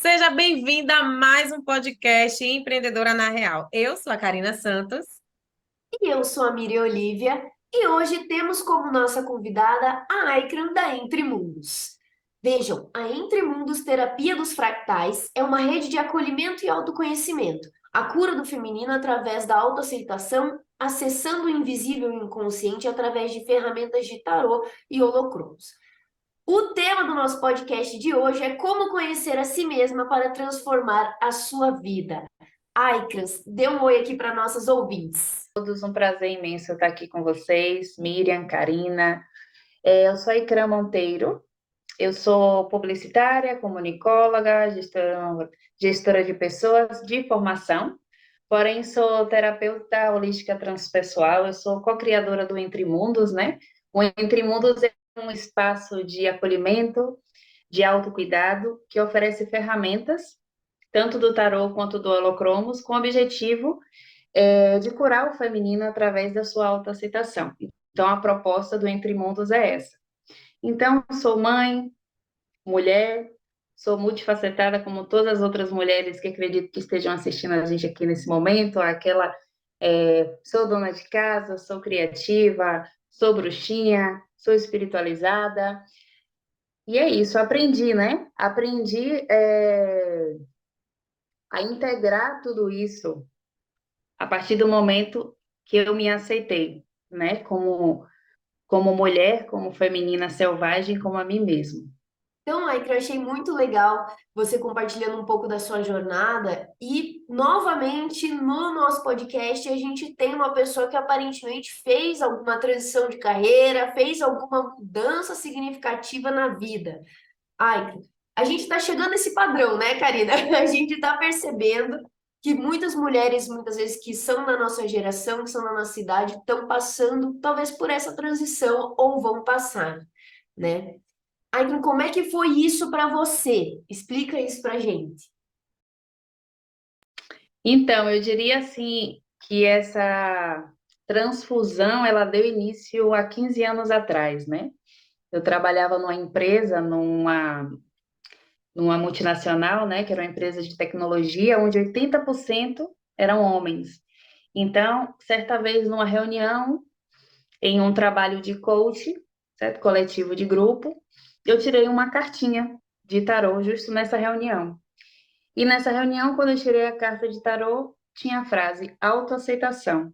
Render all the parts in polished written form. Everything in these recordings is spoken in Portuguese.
Seja bem-vinda a mais um podcast Empreendedora na Real. Eu sou a Karina Santos. E eu sou a Miriam Olívia e hoje temos como nossa convidada a Aikran da Entre Mundos. Vejam, a Entre Mundos Terapia dos Fractais é uma rede de acolhimento e autoconhecimento, a cura do feminino através da autoaceitação, acessando o invisível e o inconsciente através de ferramentas de tarô e holocromos. O tema do nosso podcast de hoje é como conhecer a si mesma para transformar a sua vida. Aikras, dê um oi aqui para nossas ouvintes. Todos, um prazer imenso estar aqui com vocês, Miriam, Karina. Eu sou a Ikram Monteiro, eu sou publicitária, comunicóloga, gestora de pessoas de formação, porém sou terapeuta holística transpessoal, eu sou co-criadora do Entre Mundos, né? O Entre Mundos é um espaço de acolhimento, de autocuidado, que oferece ferramentas, tanto do tarô quanto do holocromos, com o objetivo de curar o feminino através da sua autoaceitação. Então, a proposta do Entre Mundos é essa. Então, sou mãe, mulher, sou multifacetada como todas as outras mulheres que acredito que estejam assistindo a gente aqui nesse momento, sou dona de casa, sou criativa, sou bruxinha, sou espiritualizada, e é isso, aprendi, né? Aprendi a integrar tudo isso a partir do momento que eu me aceitei, né? Como mulher, como feminina selvagem, como a mim mesma. Então, Aikra, eu achei muito legal você compartilhando um pouco da sua jornada e, novamente, no nosso podcast, a gente tem uma pessoa que aparentemente fez alguma transição de carreira, fez alguma mudança significativa na vida. Aikra, a gente está chegando nesse padrão, né, Karina? A gente está percebendo que muitas mulheres, muitas vezes, que são da nossa geração, que são da nossa idade, estão passando, talvez, por essa transição ou vão passar, né? Aí, como é que foi isso para você? Explica isso pra gente. Então, eu diria assim que essa transfusão, ela deu início há 15 anos atrás, né? Eu trabalhava numa empresa, numa multinacional, né, que era uma empresa de tecnologia, onde 80% eram homens. Então, certa vez numa reunião, em um trabalho de coach, certo? Coletivo de grupo, eu tirei uma cartinha de tarô justo nessa reunião. E nessa reunião, quando eu tirei a carta de tarô, tinha a frase autoaceitação.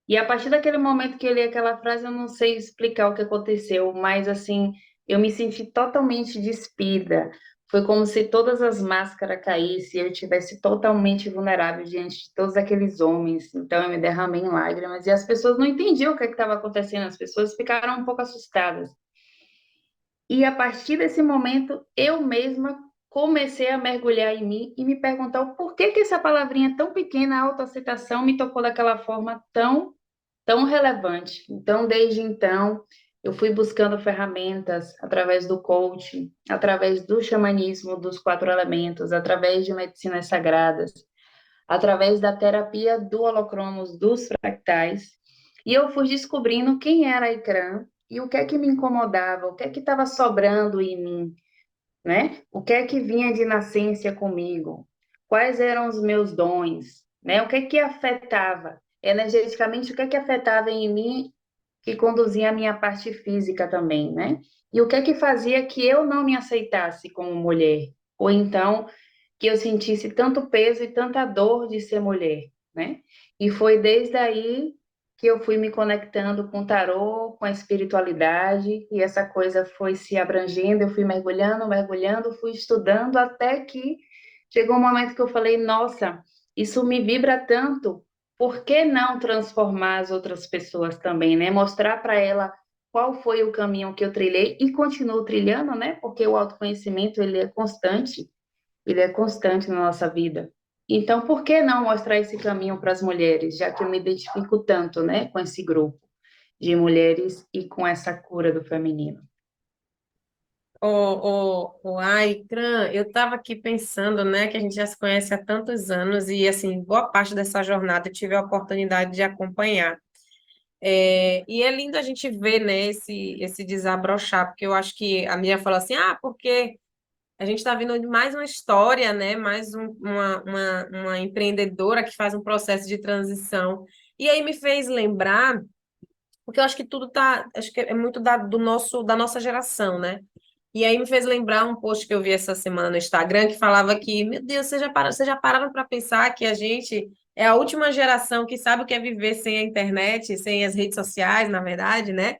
E a partir daquele momento que eu li aquela frase, eu não sei explicar o que aconteceu, mas assim, eu me senti totalmente despida. Foi como se todas as máscaras caíssem e eu estivesse totalmente vulnerável diante de todos aqueles homens. Então eu me derramei em lágrimas e as pessoas não entendiam o que estava acontecendo, as pessoas ficaram um pouco assustadas. E a partir desse momento, eu mesma comecei a mergulhar em mim e me perguntar o porquê que essa palavrinha tão pequena, autoaceitação, me tocou daquela forma tão relevante. Então, desde então, eu fui buscando ferramentas através do coaching, através do xamanismo dos quatro elementos, através de medicinas sagradas, através da terapia do holocromos dos fractais, e eu fui descobrindo quem era a Ikram e o que é que me incomodava, o que é que estava sobrando em mim, né? O que é que vinha de nascença comigo? Quais eram os meus dons, né? O que é que afetava energeticamente, o que é que afetava em mim que conduzia a minha parte física também, né? E o que é que fazia que eu não me aceitasse como mulher? Ou então que eu sentisse tanto peso e tanta dor de ser mulher, né? E foi desde aí que eu fui me conectando com o tarô, com a espiritualidade, e essa coisa foi se abrangendo, eu fui mergulhando, mergulhando, fui estudando até que chegou um momento que eu falei, nossa, isso me vibra tanto, por que não transformar as outras pessoas também, né? Mostrar para ela qual foi o caminho que eu trilhei e continuo trilhando, né? Porque o autoconhecimento ele é constante na nossa vida. Então, por que não mostrar esse caminho para as mulheres, já que eu me identifico tanto, né, com esse grupo de mulheres e com essa cura do feminino? Ai, Cran, eu estava aqui pensando, né, que a gente já se conhece há tantos anos e, assim, boa parte dessa jornada eu tive a oportunidade de acompanhar. E é lindo a gente ver, né, esse desabrochar, porque eu acho que a Miriam falou assim, porque A gente está vendo mais uma história, né? Mais uma empreendedora que faz um processo de transição. E aí me fez lembrar, porque eu acho que tudo tá, acho que é muito da nossa geração, né? E aí me fez lembrar um post que eu vi essa semana no Instagram que falava que, meu Deus, vocês já pararam para pensar que a gente é a última geração que sabe o que é viver sem a internet, sem as redes sociais, na verdade, né?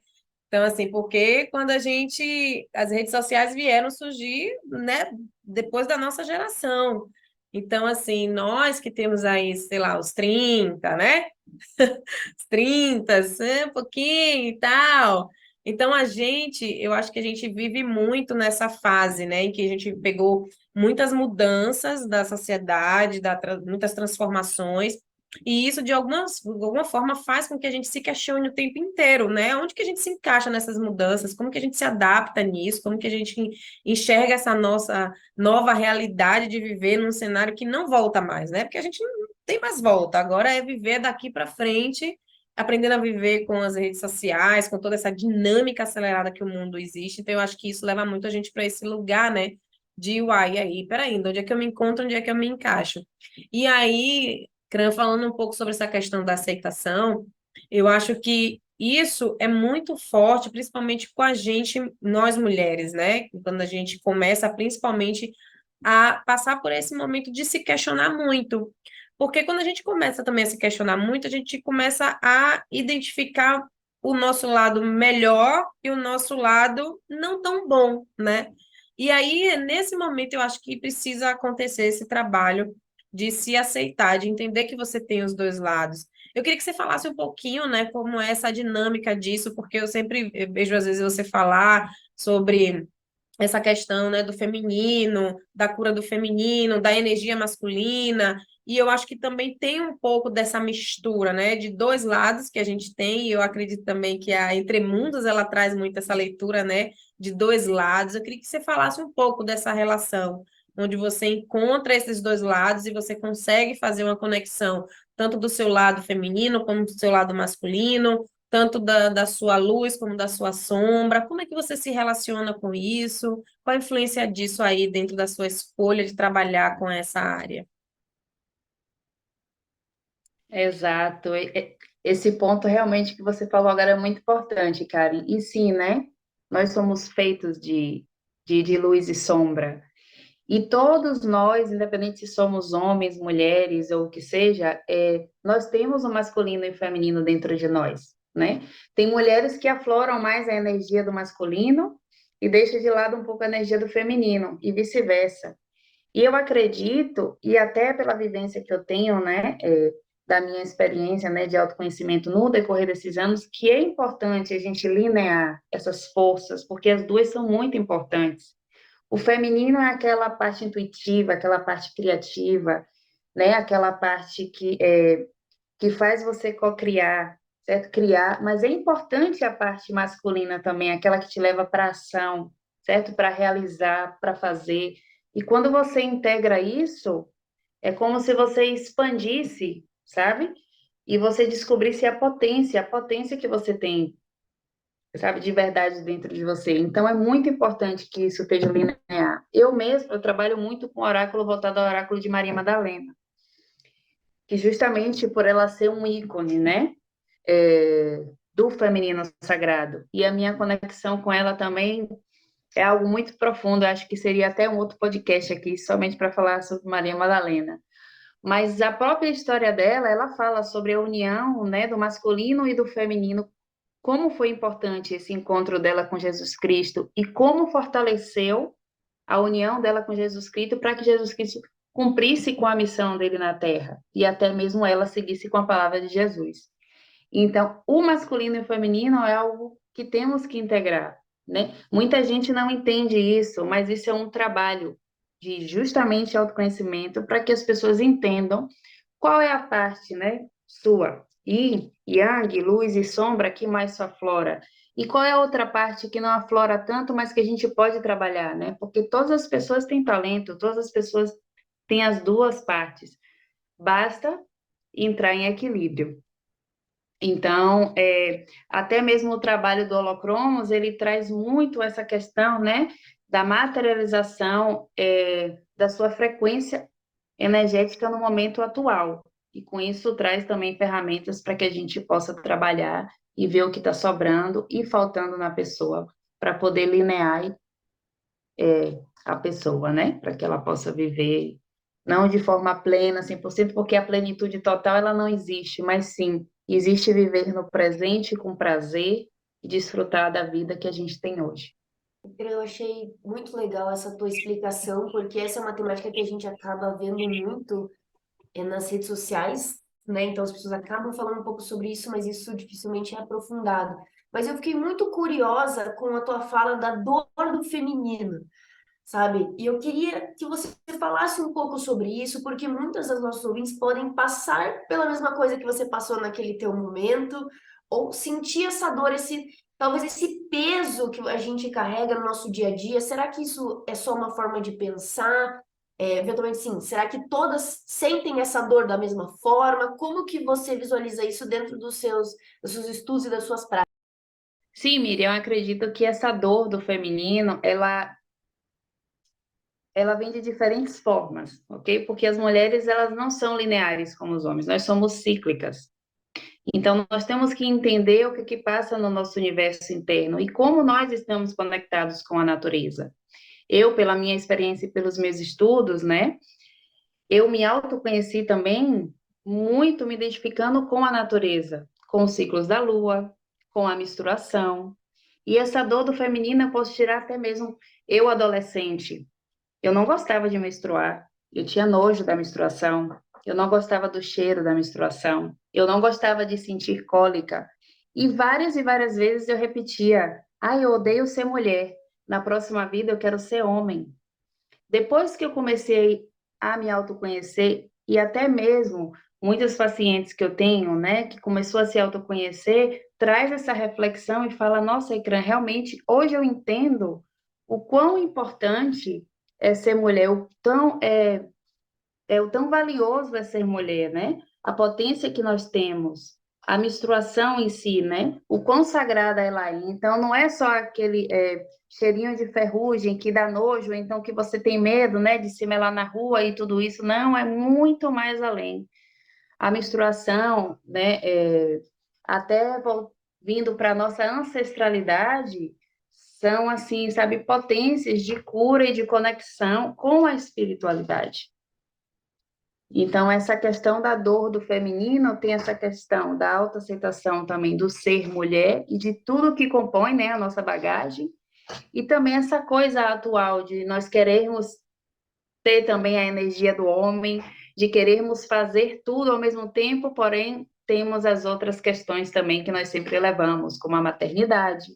Então, assim, porque quando as redes sociais vieram surgir, né, depois da nossa geração. Então, assim, nós que temos aí, sei lá, os 30, né? Os 30, um pouquinho e tal. Então, eu acho que a gente vive muito nessa fase, né, em que a gente pegou muitas mudanças da sociedade, muitas transformações, e isso, de alguma forma, faz com que a gente se questione o tempo inteiro, né? Onde que a gente se encaixa nessas mudanças? Como que a gente se adapta nisso? Como que a gente enxerga essa nossa nova realidade de viver num cenário que não volta mais, né? Porque a gente não tem mais volta. Agora é viver daqui para frente, aprendendo a viver com as redes sociais, com toda essa dinâmica acelerada que o mundo existe. Então, eu acho que isso leva muito a gente para esse lugar, né? De, uai, e aí, peraí, onde é que eu me encontro, onde é que eu me encaixo? E aí, Cran, falando um pouco sobre essa questão da aceitação, eu acho que isso é muito forte, principalmente com a gente, nós mulheres, né? Quando a gente começa, principalmente, a passar por esse momento de se questionar muito. Porque quando a gente começa também a se questionar muito, a gente começa a identificar o nosso lado melhor e o nosso lado não tão bom, né? E aí, nesse momento, eu acho que precisa acontecer esse trabalho de se aceitar, de entender que você tem os dois lados. Eu queria que você falasse um pouquinho, né, como é essa dinâmica disso, porque eu vejo às vezes você falar sobre essa questão, né, do feminino, da cura do feminino, da energia masculina, e eu acho que também tem um pouco dessa mistura, né, de dois lados que a gente tem, e eu acredito também que a Entre Mundos, ela traz muito essa leitura, né, de dois lados. Eu queria que você falasse um pouco dessa relação, onde você encontra esses dois lados e você consegue fazer uma conexão tanto do seu lado feminino como do seu lado masculino, tanto da sua luz como da sua sombra. Como é que você se relaciona com isso? Qual a influência disso aí dentro da sua escolha de trabalhar com essa área? Exato. Esse ponto realmente que você falou agora é muito importante, Karen. E sim, né? Nós somos feitos de luz e sombra. E todos nós, independente se somos homens, mulheres ou o que seja, nós temos o masculino e o feminino dentro de nós, né? Tem mulheres que afloram mais a energia do masculino e deixam de lado um pouco a energia do feminino, e vice-versa. E eu acredito, e até pela vivência que eu tenho, né, da minha experiência, né, de autoconhecimento no decorrer desses anos, que é importante a gente linear essas forças, porque as duas são muito importantes. O feminino é aquela parte intuitiva, aquela parte criativa, né, aquela parte que faz você co-criar, certo? Criar, mas é importante a parte masculina também, aquela que te leva para a ação, certo? Para realizar, para fazer. E quando você integra isso, é como se você expandisse, sabe? E você descobrisse a potência que você tem, sabe, de verdade dentro de você. Então é muito importante que isso esteja linear. Eu trabalho muito com oráculo voltado ao oráculo de Maria Madalena, que justamente por ela ser um ícone, né? Do feminino sagrado. E a minha conexão com ela também é algo muito profundo. Acho que seria até um outro podcast aqui, somente para falar sobre Maria Madalena. Mas a própria história dela, ela fala sobre a união, né, do masculino e do feminino, como foi importante esse encontro dela com Jesus Cristo e como fortaleceu a união dela com Jesus Cristo para que Jesus Cristo cumprisse com a missão dele na Terra e até mesmo ela seguisse com a palavra de Jesus. Então, o masculino e o feminino é algo que temos que integrar, né? Muita gente não entende isso, mas isso é um trabalho de justamente autoconhecimento para que as pessoas entendam qual é a parte, né, sua, Yin, Yang, luz e sombra que mais só aflora. E qual é a outra parte que não aflora tanto, mas que a gente pode trabalhar, né? Porque todas as pessoas têm talento, todas as pessoas têm as duas partes. Basta entrar em equilíbrio. Então, até mesmo o trabalho do Holocromos, ele traz muito essa questão, né, da materialização da sua frequência energética no momento atual. E com isso traz também ferramentas para que a gente possa trabalhar e ver o que está sobrando e faltando na pessoa, para poder linear a pessoa, né? Para que ela possa viver, não de forma plena, 100%, porque a plenitude total ela não existe, mas sim, existe viver no presente com prazer e desfrutar da vida que a gente tem hoje. Eu achei muito legal essa tua explicação, porque essa é uma temática que a gente acaba vendo muito nas redes sociais, né? Então as pessoas acabam falando um pouco sobre isso, mas isso dificilmente é aprofundado. Mas eu fiquei muito curiosa com a tua fala da dor do feminino, sabe? E eu queria que você falasse um pouco sobre isso, porque muitas das nossas ouvintes podem passar pela mesma coisa que você passou naquele teu momento, ou sentir essa dor, talvez esse peso que a gente carrega no nosso dia a dia. Será que isso é só uma forma de pensar? Eventualmente, sim. Será que todas sentem essa dor da mesma forma? Como que você visualiza isso dentro dos seus estudos e das suas práticas? Sim, Miriam, eu acredito que essa dor do feminino, ela vem de diferentes formas, ok? Porque as mulheres, elas não são lineares como os homens, nós somos cíclicas. Então, nós temos que entender o que passa no nosso universo interno e como nós estamos conectados com a natureza. Eu, pela minha experiência e pelos meus estudos, né, eu me autoconheci também muito me identificando com a natureza, com os ciclos da lua, com a menstruação. E essa dor do feminino eu posso tirar até mesmo eu, adolescente. Eu não gostava de menstruar, eu tinha nojo da menstruação, eu não gostava do cheiro da menstruação, eu não gostava de sentir cólica. E várias vezes eu repetia: ai, eu odeio ser mulher, na próxima vida eu quero ser homem. Depois que eu comecei a me autoconhecer, e até mesmo muitos pacientes que eu tenho, né, que começou a se autoconhecer, traz essa reflexão e fala: nossa, Ecrã, realmente, hoje eu entendo o quão importante é ser mulher, o tão valioso é ser mulher, né? A potência que nós temos, a menstruação em si, né? O quão sagrada ela é. Então, não é só aquele cheirinho de ferrugem que dá nojo, então que você tem medo, né, de se melar na rua e tudo isso. Não, é muito mais além. A menstruação, né, até vindo para a nossa ancestralidade, são, assim, sabe, potências de cura e de conexão com a espiritualidade. Então, essa questão da dor do feminino tem essa questão da autoaceitação também do ser mulher e de tudo que compõe, né, a nossa bagagem, e também essa coisa atual de nós querermos ter também a energia do homem, de querermos fazer tudo ao mesmo tempo, porém temos as outras questões também que nós sempre levamos, como a maternidade,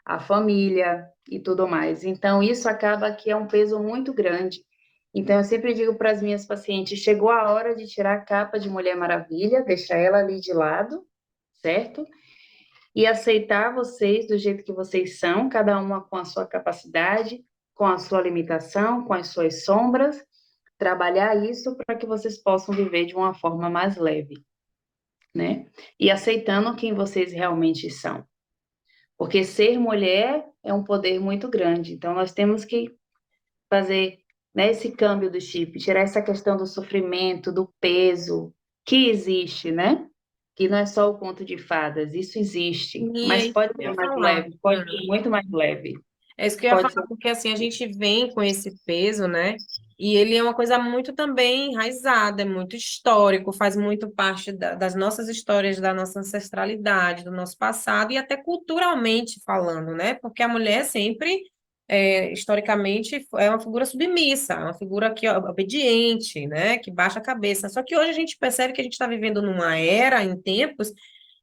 a família e tudo mais. Então, isso acaba que é um peso muito grande. Então, eu sempre digo para as minhas pacientes: chegou a hora de tirar a capa de Mulher Maravilha, deixar ela ali de lado, certo? E aceitar vocês do jeito que vocês são, cada uma com a sua capacidade, com a sua limitação, com as suas sombras, trabalhar isso para que vocês possam viver de uma forma mais leve, né? E aceitando quem vocês realmente são. Porque ser mulher é um poder muito grande. Então, nós temos que fazer, né, esse câmbio do chip, tirar essa questão do sofrimento, do peso, que existe, né? Que não é só o conto de fadas, isso existe, E é mas isso pode que eu ser ia mais falar. leve, pode ser muito mais leve, É isso que eu ia pode falar, ser. porque assim, a gente vem com esse peso, né? E ele é uma coisa muito também enraizada, é muito histórico, faz muito parte das nossas histórias, da nossa ancestralidade, do nosso passado, e até culturalmente falando, né? Porque a mulher sempre, historicamente, é uma figura submissa, uma figura que é obediente, né? Que baixa a cabeça. Só que hoje a gente percebe que a gente está vivendo numa era, em tempos,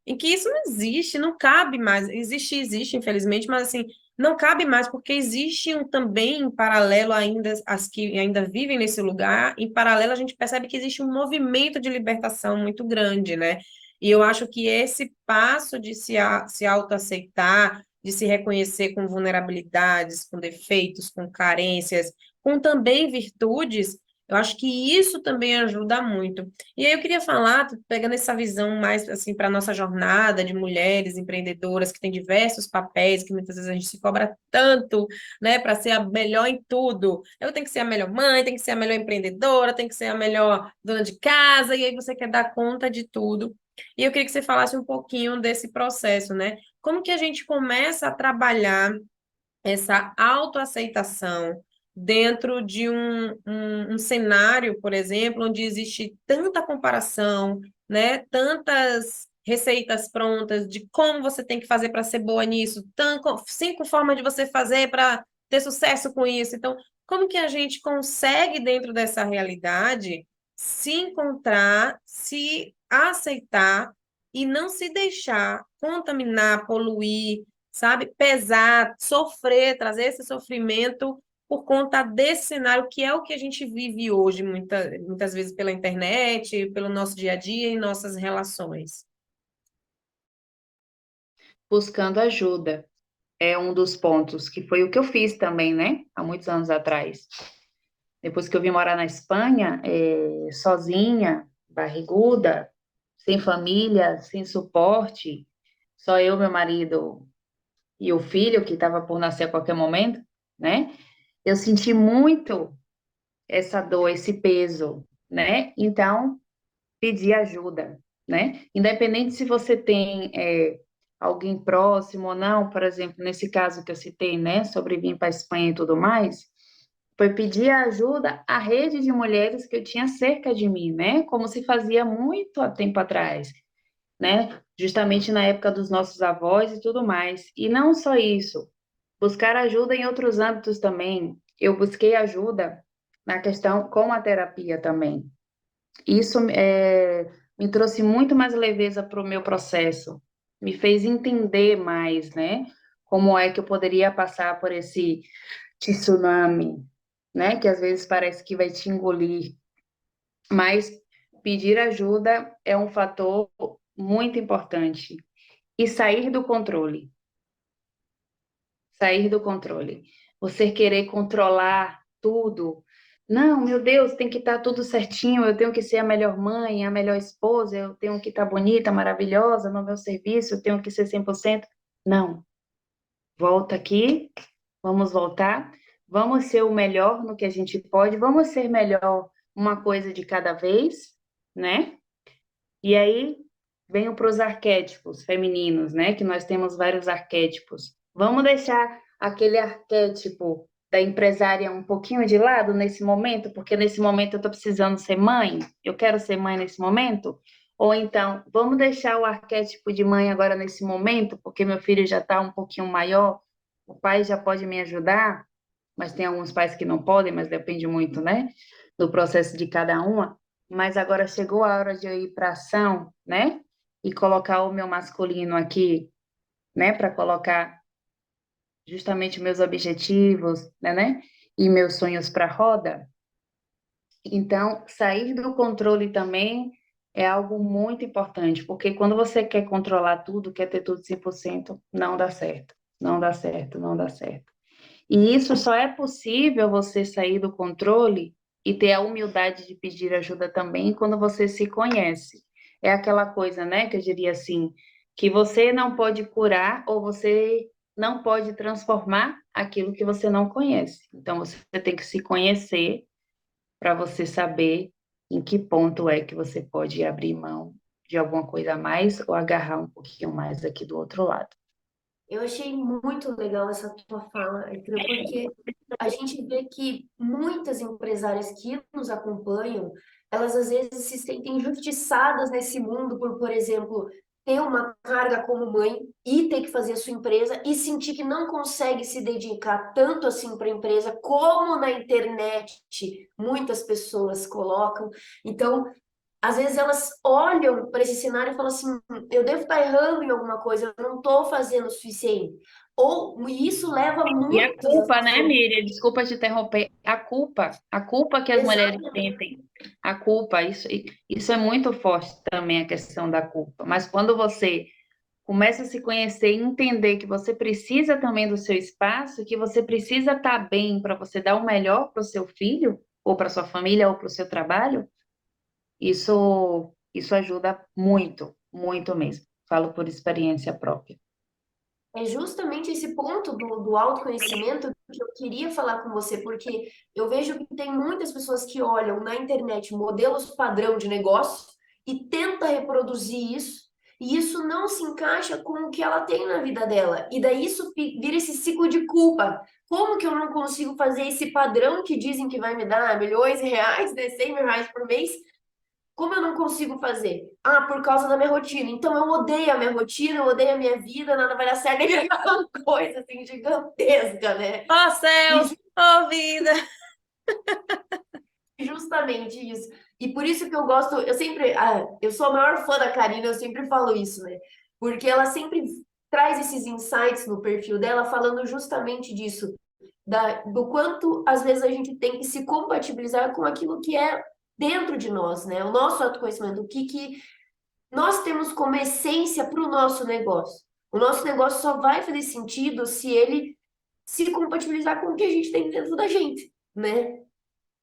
em que isso não existe, não cabe mais. Existe, infelizmente, mas assim, não cabe mais, porque existe também, em paralelo ainda, as que ainda vivem nesse lugar, em paralelo a gente percebe que existe um movimento de libertação muito grande, né? E eu acho que esse passo de se autoaceitar, de se reconhecer com vulnerabilidades, com defeitos, com carências, com também virtudes, Eu acho que isso também ajuda muito. E aí eu queria falar, pegando essa visão mais assim para a nossa jornada de mulheres empreendedoras que têm diversos papéis, que muitas vezes a gente se cobra tanto, né, para ser a melhor em tudo. Eu tenho que ser a melhor mãe, tenho que ser a melhor empreendedora, tenho que ser a melhor dona de casa, e aí você quer dar conta de tudo. E eu queria que você falasse um pouquinho desse processo, né? Como que a gente começa a trabalhar essa autoaceitação dentro de um cenário, por exemplo, onde existe tanta comparação, né? Tantas receitas prontas de como você tem que fazer para ser boa nisso, 5 formas de você fazer para ter sucesso com isso. Então, como que a gente consegue, dentro dessa realidade, se encontrar, se aceitar e não se deixar contaminar, poluir, sabe? Pesar, sofrer, trazer esse sofrimento por conta desse cenário que é o que a gente vive hoje, muitas vezes pela internet, pelo nosso dia a dia e nossas relações. Buscando ajuda é um dos pontos, que foi o que eu fiz também, né? Há muitos anos atrás. Depois que eu vim morar na Espanha, sozinha, barriguda, sem família, sem suporte, só eu, meu marido e o filho, que estava por nascer a qualquer momento, né? Eu senti muito essa dor, esse peso, né? Então, pedir ajuda, né? Independente se você tem alguém próximo ou não, por exemplo, nesse caso que eu citei, né, sobre vir para a Espanha e tudo mais, foi pedir ajuda à rede de mulheres que eu tinha cerca de mim, né? Como se fazia muito há tempo atrás, né? Justamente na época dos nossos avós e tudo mais. E não só isso, buscar ajuda em outros âmbitos também. Eu busquei ajuda na questão com a terapia também. Isso me trouxe muito mais leveza para o meu processo, me fez entender mais, né? Como é que eu poderia passar por esse tsunami, né? Que às vezes parece que vai te engolir, mas pedir ajuda é um fator muito importante. E sair do controle. Sair do controle. Você querer controlar tudo. Não, meu Deus, tem que estar tudo certinho, eu tenho que ser a melhor mãe, a melhor esposa, eu tenho que estar bonita, maravilhosa no meu serviço, eu tenho que ser 100%. Não, volta aqui, vamos voltar, vamos ser o melhor no que a gente pode, vamos ser melhor uma coisa de cada vez, né? E aí venho para os arquétipos femininos, né? Que nós temos vários arquétipos. Vamos deixar aquele arquétipo da empresária um pouquinho de lado nesse momento, porque nesse momento eu estou precisando ser mãe, eu quero ser mãe nesse momento. Ou então, vamos deixar o arquétipo de mãe agora nesse momento, porque meu filho já está um pouquinho maior, o pai já pode me ajudar, mas tem alguns pais que não podem, mas depende muito, né, do processo de cada uma. Mas agora chegou a hora de eu ir para ação, né, e colocar o meu masculino aqui, né, para colocar justamente meus objetivos, né, e meus sonhos para a roda. Então, sair do controle também é algo muito importante, porque quando você quer controlar tudo, quer ter tudo 100%, não dá certo, não dá certo, não dá certo. E isso só é possível você sair do controle e ter a humildade de pedir ajuda também quando você se conhece. É aquela coisa, né, que eu diria assim, que você não pode curar ou você não pode transformar aquilo que você não conhece. Então você tem que se conhecer para você saber em que ponto é que você pode abrir mão de alguma coisa a mais ou agarrar um pouquinho mais aqui do outro lado. Eu achei muito legal essa tua fala, Arthur, porque a gente vê que muitas empresárias que nos acompanham, elas às vezes se sentem injustiçadas nesse mundo por exemplo, ter uma carga como mãe e ter que fazer a sua empresa e sentir que não consegue se dedicar tanto assim para a empresa como na internet muitas pessoas colocam. Então, às vezes elas olham para esse cenário e falam assim: eu devo estar errando em alguma coisa, eu não estou fazendo o suficiente. Ou e isso leva E a muitos a culpa, né, fazer. Miriam? Desculpa te interromper. A culpa que as mulheres Exatamente. sentem, a culpa, isso é muito forte também, a questão da culpa. Mas quando você começa a se conhecer e entender que você precisa também do seu espaço, que você precisa estar bem para você dar o melhor para o seu filho, ou para sua família, ou para o seu trabalho, isso ajuda muito, muito mesmo. Falo por experiência própria. É justamente esse ponto do autoconhecimento que eu queria falar com você, porque eu vejo que tem muitas pessoas que olham na internet modelos padrão de negócio e tenta reproduzir isso, e isso não se encaixa com o que ela tem na vida dela. E daí isso vira esse ciclo de culpa. Como que eu não consigo fazer esse padrão que dizem que vai me dar milhões de reais, né, 100 mil reais por mês? Como eu não consigo fazer? Ah, por causa da minha rotina. Então eu odeio a minha rotina, eu odeio a minha vida, nada vai dar certo. E vira aquela coisa assim gigantesca, né? Ó E céus, ó vida. justamente isso. E por isso que eu gosto, eu sempre, eu sou a maior fã da Karina, eu sempre falo isso, né? Porque ela sempre traz esses insights no perfil dela, falando justamente disso, do quanto às vezes a gente tem que se compatibilizar com aquilo que é dentro de nós, né? O nosso autoconhecimento, o que nós temos como essência para o nosso negócio. O nosso negócio só vai fazer sentido se ele se compatibilizar com o que a gente tem dentro da gente, né?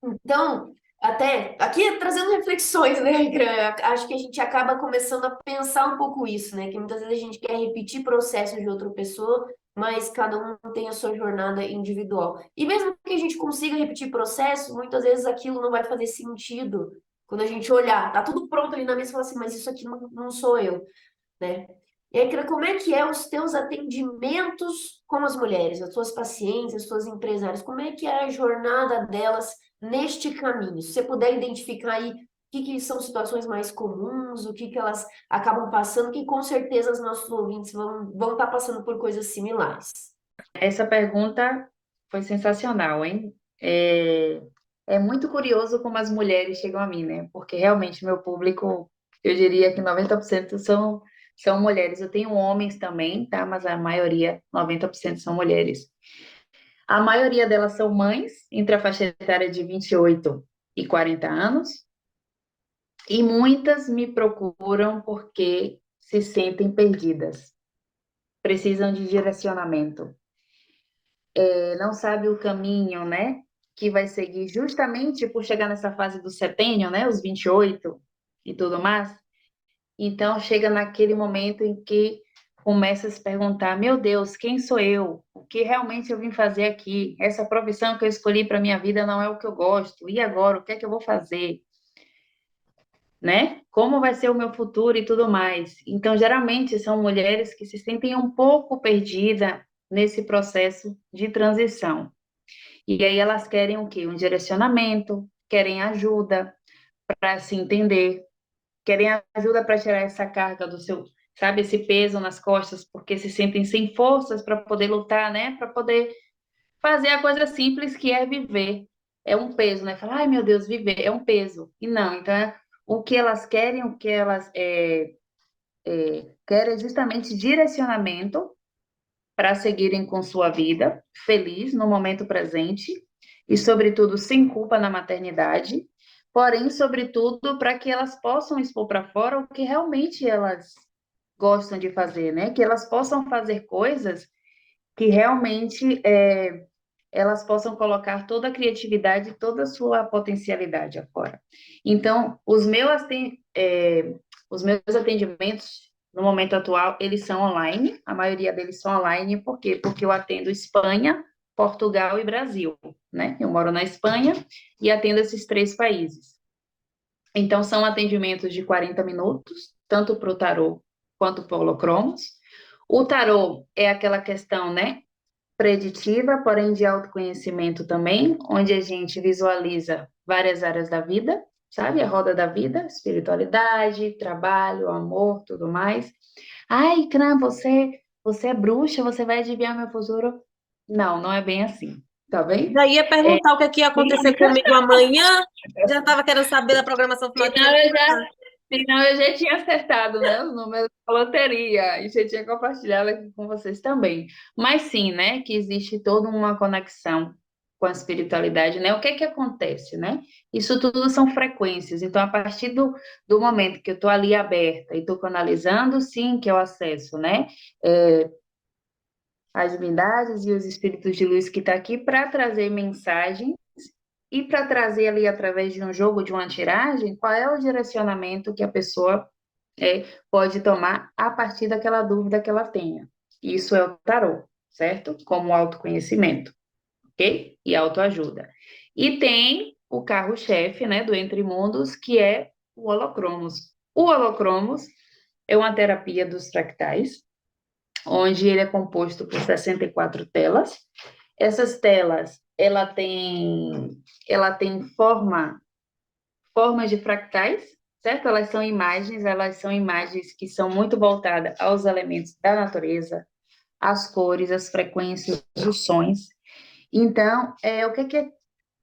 Então, até aqui trazendo reflexões, né, Gran? Acho que a gente acaba começando a pensar um pouco isso, né? Que muitas vezes a gente quer repetir processos de outra pessoa, mas cada um tem a sua jornada individual. E mesmo que a gente consiga repetir processos, muitas vezes aquilo não vai fazer sentido. Quando a gente olhar, tá tudo pronto ali na mesa e falar assim, mas isso aqui não sou eu, né? E aí, Cra, como é que é os teus atendimentos com as mulheres, as tuas pacientes, as tuas empresárias? Como é que é a jornada delas neste caminho? Se você puder identificar aí o que são situações mais comuns, o que elas acabam passando, que com certeza os nossos ouvintes vão estar passando por coisas similares. Essa pergunta foi sensacional, hein? É muito curioso como as mulheres chegam a mim, né? Porque realmente meu público, eu diria que 90% são mulheres. Eu tenho homens também, tá? Mas a maioria, 90% são mulheres. A maioria delas são mães, entre a faixa etária de 28 e 40 anos, e muitas me procuram porque se sentem perdidas, precisam de direcionamento. Não sabe o caminho, né, que vai seguir justamente por chegar nessa fase do setênio, né, os 28 e tudo mais. Então chega naquele momento em que começa a se perguntar: meu Deus, quem sou eu? O que realmente eu vim fazer aqui? Essa profissão que eu escolhi para minha vida não é o que eu gosto. E agora, o que é que eu vou fazer? Né? Como vai ser o meu futuro e tudo mais. Então, geralmente são mulheres que se sentem um pouco perdidas nesse processo de transição. E aí elas querem o quê? Um direcionamento, querem ajuda para se entender, querem ajuda para tirar essa carga do seu, sabe, esse peso nas costas, porque se sentem sem forças para poder lutar, né? Para poder fazer a coisa simples que é viver. É um peso, né? Falar, ai meu Deus, viver é um peso. E não, então o que elas querem, o que elas querem é justamente direcionamento para seguirem com sua vida feliz no momento presente e, sobretudo, sem culpa na maternidade, porém, sobretudo, para que elas possam expor para fora o que realmente elas gostam de fazer, né? Que elas possam fazer coisas que realmente elas possam colocar toda a criatividade, toda a sua potencialidade afora. Então, os meus atendimentos, no momento atual, eles são online, a maioria deles são online, por quê? Porque eu atendo Espanha, Portugal e Brasil, né? Eu moro na Espanha e atendo esses três países. Então, são atendimentos de 40 minutos, tanto para o tarô quanto para o holocromos. O tarô é aquela questão, né? Preditiva, porém de autoconhecimento também, onde a gente visualiza várias áreas da vida, sabe? A roda da vida, espiritualidade, trabalho, amor, tudo mais. Ai, Cran, você é bruxa, você vai adivinhar meu futuro? Não, não é bem assim, tá bem? Já ia perguntar o que é que ia acontecer comigo amanhã. Já estava querendo saber da programação final de Senão semana. senão eu já tinha acertado, né, os números da loteria e já tinha compartilhado aqui com vocês também. Mas sim, né, que existe toda uma conexão com a espiritualidade, né? O que é que acontece, né? Isso tudo são frequências. Então, a partir do momento que eu estou ali aberta e estou canalizando, sim, que eu acesso, né? É, as divindades e os espíritos de luz que estão aqui para trazer mensagens e para trazer ali através de um jogo, de uma tiragem, qual é o direcionamento que a pessoa pode tomar a partir daquela dúvida que ela tenha. Isso é o tarô, certo? Como autoconhecimento, ok? E autoajuda. E tem o carro-chefe, né, do Entre Mundos, que é o Holocromos. O Holocromos é uma terapia dos fractais, onde ele é composto por 64 telas. Essas telas, ela tem formas de fractais, certo? Elas são imagens que são muito voltadas aos elementos da natureza, às cores, às frequências, os sons. Então, o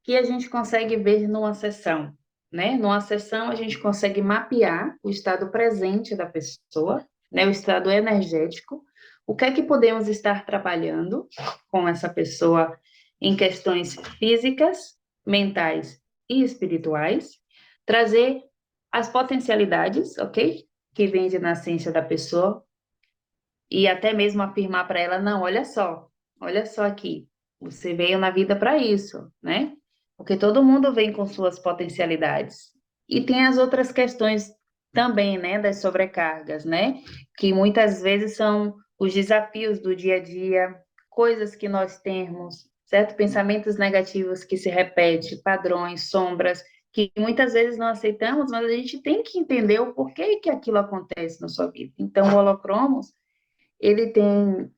que a gente consegue ver numa sessão, né? Numa sessão, a gente consegue mapear o estado presente da pessoa, né? O estado energético, o que é que podemos estar trabalhando com essa pessoa em questões físicas, mentais e espirituais, trazer as potencialidades, ok? Que vem de nascença da pessoa, e até mesmo afirmar para ela, não, olha só aqui, você veio na vida para isso, né? Porque todo mundo vem com suas potencialidades. E tem as outras questões também, né, das sobrecargas, né? Que muitas vezes são os desafios do dia a dia, coisas que nós temos, certo? Pensamentos negativos que se repetem, padrões, sombras, que muitas vezes não aceitamos, mas a gente tem que entender o porquê que aquilo acontece na sua vida. Então, o holocromos ele tem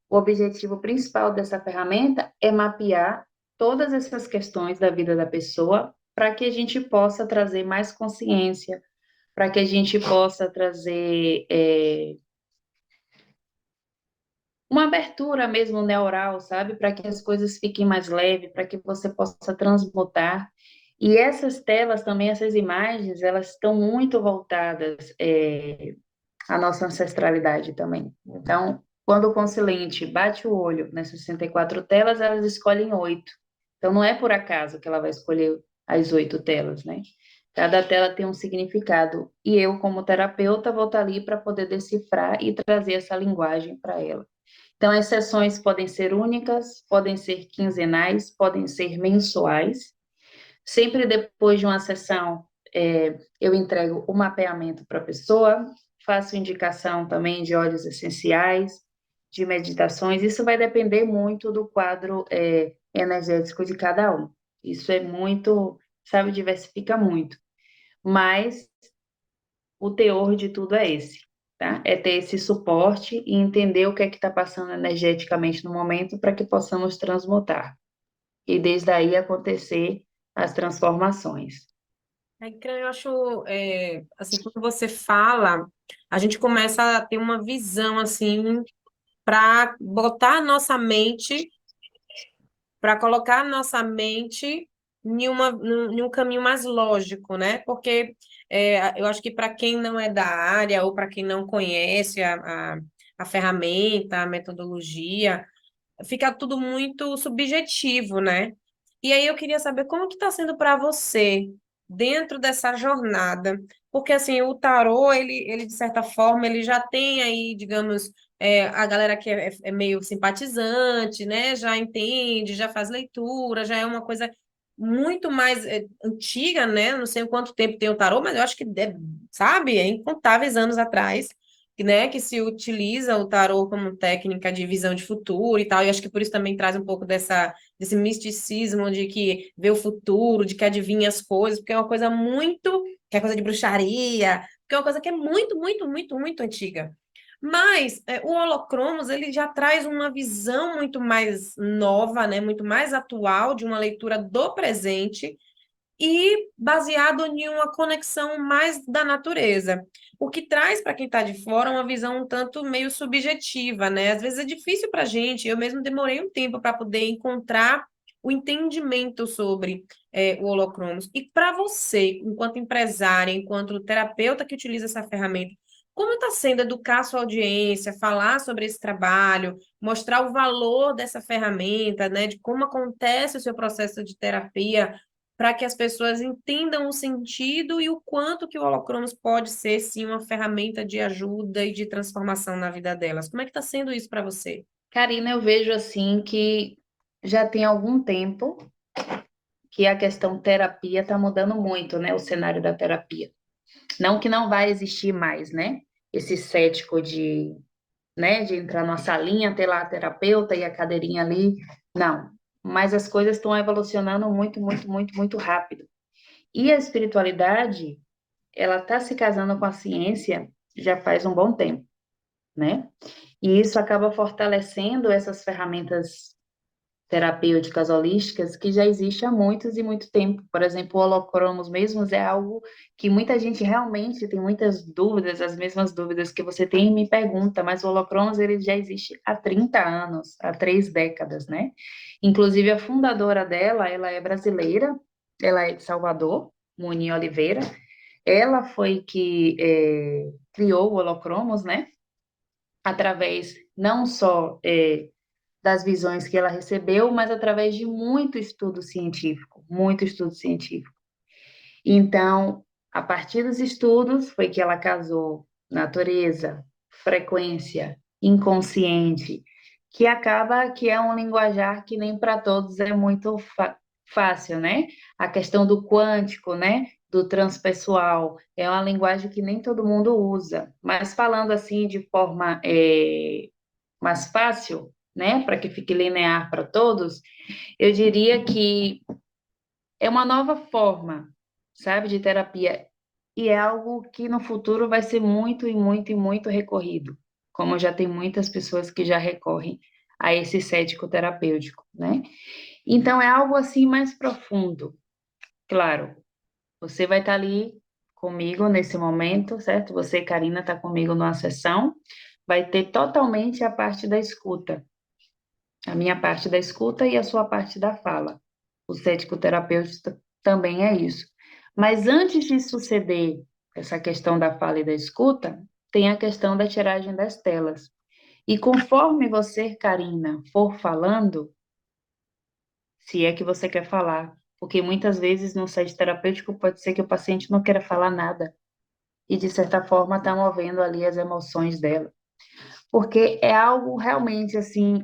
o objetivo principal dessa ferramenta é mapear todas essas questões da vida da pessoa para que a gente possa trazer mais consciência, para que a gente possa trazer uma abertura mesmo neural, sabe? Para que as coisas fiquem mais leves, para que você possa transmutar. E essas telas também, essas imagens, elas estão muito voltadas a nossa ancestralidade também. Então, quando o consulente bate o olho nas 64 telas, elas escolhem 8. Então, não é por acaso que ela vai escolher as 8 telas, né? Cada tela tem um significado. E eu, como terapeuta, vou estar ali para poder decifrar e trazer essa linguagem para ela. Então, as sessões podem ser únicas, podem ser quinzenais, podem ser mensuais. Sempre depois de uma sessão, eu entrego o mapeamento para a pessoa, faço indicação também de óleos essenciais, de meditações. Isso vai depender muito do quadro energético de cada um. Isso é muito, sabe, diversifica muito. Mas o teor de tudo é esse, tá? É ter esse suporte e entender o que é que está passando energeticamente no momento para que possamos transmutar. E desde aí acontecer as transformações. Eu acho, assim, quando você fala, a gente começa a ter uma visão, assim, para botar a nossa mente, para colocar a nossa mente em um caminho mais lógico, né? Porque eu acho que para quem não é da área ou para quem não conhece a ferramenta, a metodologia, fica tudo muito subjetivo, né? E aí eu queria saber como que está sendo para você dentro dessa jornada, porque assim, o tarô, ele de certa forma, ele já tem aí, digamos, a galera que é meio simpatizante, né? Já entende, já faz leitura, já é uma coisa muito mais antiga, né? Não sei quanto tempo tem o tarô, mas eu acho que, sabe, é incontáveis anos atrás né, que se utiliza o tarô como técnica de visão de futuro e tal, e acho que por isso também traz um pouco desse misticismo de que vê o futuro, de que adivinha as coisas, porque é uma coisa muito, que é coisa de bruxaria, porque é uma coisa que é muito, muito, muito, muito antiga. Mas o Holocromos, ele já traz uma visão muito mais nova, né, muito mais atual, de uma leitura do presente, e baseado em uma conexão mais da natureza. O que traz para quem está de fora uma visão um tanto meio subjetiva, né? Às vezes é difícil para a gente, eu mesmo demorei um tempo para poder encontrar o entendimento sobre o holocromos. E para você, enquanto empresária, enquanto terapeuta que utiliza essa ferramenta, como está sendo educar a sua audiência, falar sobre esse trabalho, mostrar o valor dessa ferramenta, né, de como acontece o seu processo de terapia, para que as pessoas entendam o sentido e o quanto que o Holocromos pode ser, sim, uma ferramenta de ajuda e de transformação na vida delas. Como é que está sendo isso para você? Karina, eu vejo assim que já tem algum tempo que a questão terapia está mudando muito, né? O cenário da terapia. Não que não vai existir mais, né? Esse cético de, né, de entrar numa salinha, ter lá a terapeuta e a cadeirinha ali. Não. Mas as coisas estão evolucionando muito, muito, muito, muito rápido. E a espiritualidade, ela está se casando com a ciência já faz um bom tempo, né? E isso acaba fortalecendo essas ferramentas terapêuticas holísticas que já existe há muitos e muito tempo. Por exemplo, o holocromos mesmos é algo que muita gente realmente tem muitas dúvidas, as mesmas dúvidas que você tem e me pergunta, mas o holocromos ele já existe há 30 anos, há 3 décadas, né? Inclusive a fundadora dela, ela é brasileira, ela é de Salvador, Muni Oliveira. Ela foi que criou o holocromos, né? Através não só das visões que ela recebeu, mas através de muito estudo científico, muito estudo científico. Então, a partir dos estudos, foi que ela casou natureza, frequência, inconsciente, que acaba que é um linguajar que nem para todos é muito fácil, né? A questão do quântico, né? Do transpessoal, é uma linguagem que nem todo mundo usa, mas falando assim de forma mais fácil, né? Para que fique linear para todos, eu diria que é uma nova forma, sabe, de terapia. E é algo que no futuro vai ser muito e muito e muito recorrido, como já tem muitas pessoas que já recorrem a esse cético terapêutico, né? Então é algo assim mais profundo. Claro, você vai estar ali comigo nesse momento, certo? Você, Karina, está comigo numa sessão, vai ter totalmente a parte da escuta, a minha parte da escuta e a sua parte da fala. O cético terapeuta também é isso. Mas antes de suceder essa questão da fala e da escuta, tem a questão da tiragem das telas. E conforme você, Karina, for falando, se é que você quer falar, porque muitas vezes no site terapêutico pode ser que o paciente não queira falar nada e, de certa forma, está movendo ali as emoções dela. Porque é algo realmente assim,